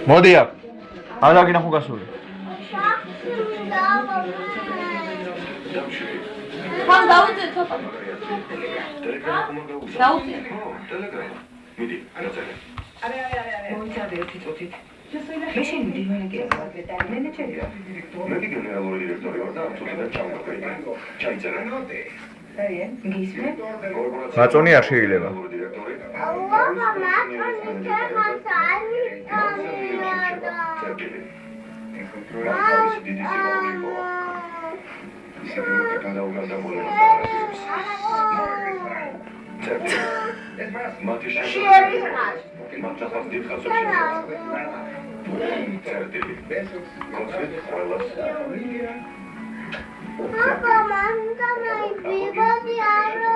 მოდი აქ. არა გინახო გასული. ხან დავუძე ცოტა. დავუძე. მიდი, ანაცალე. არა. მოიცადე ერთი წუთით. მე შემიძლია მეგე და მენეჯერია. მე გენერალური დირექტორი ვარ და თვითონ ჩამოვყენე. ჩაიწერე. რაიან, გისმენ? მაწონი არ შეიძლება. Papa, manda mai bibodi aro.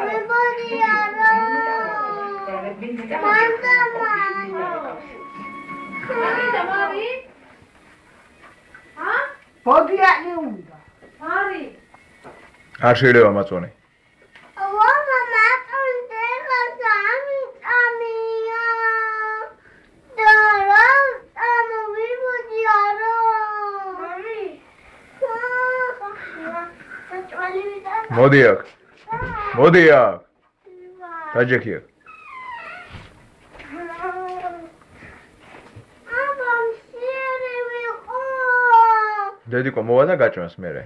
Bibodi aro. Manda mai. Mari? Ha? Bodi ani უნდა. Mari. არ შეიძლება მაწონი. Mama, matonde khasami amia. Dara, amo bibodi aro. Mami. მოდი აქ. მოდი აქ. დაჯექი აქ. დედიკო მოვა და გაჭმას მერე.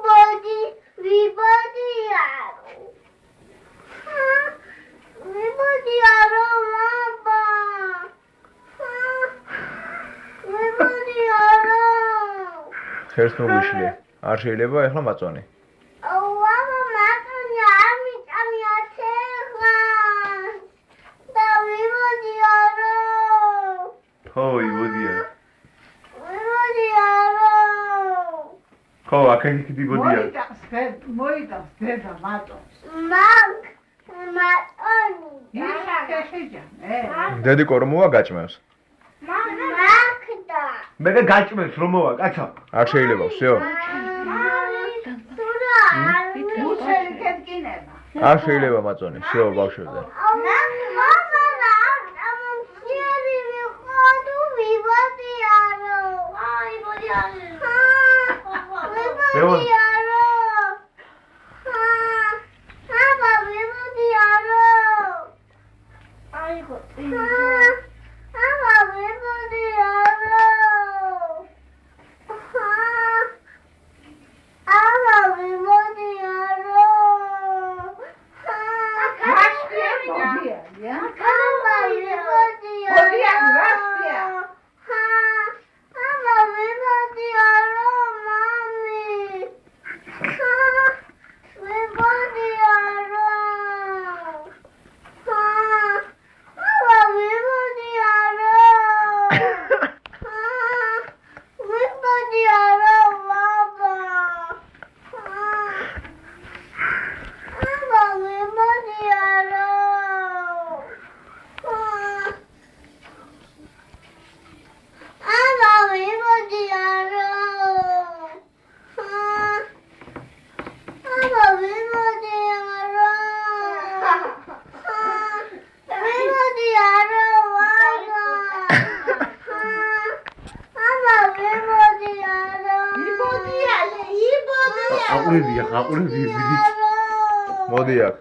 Body, bibodi aro. Bibodi aro, mama. Bibodi aro. ხერს ნუ გიშლი. არ შეიძლება ახლა მაწონი. Mama, matoni ami atekhans. Da bibodi aro. ხოი, მოდი აქ. Bibodi aro. ხო, აქ დიბოდი აქ. მოიტანს დედა მატონს. Matoni. შეჯა. დედიკო რომ მოვა გაჭმას. Makda. მე გაჭმეს რომ მოვა, კაცა. არ შეიძლება, всё. უსელი კეთკინება. არ შეიძლება მაწონი, всё, ბავშვებზე. აყურებია, მოდი აქ.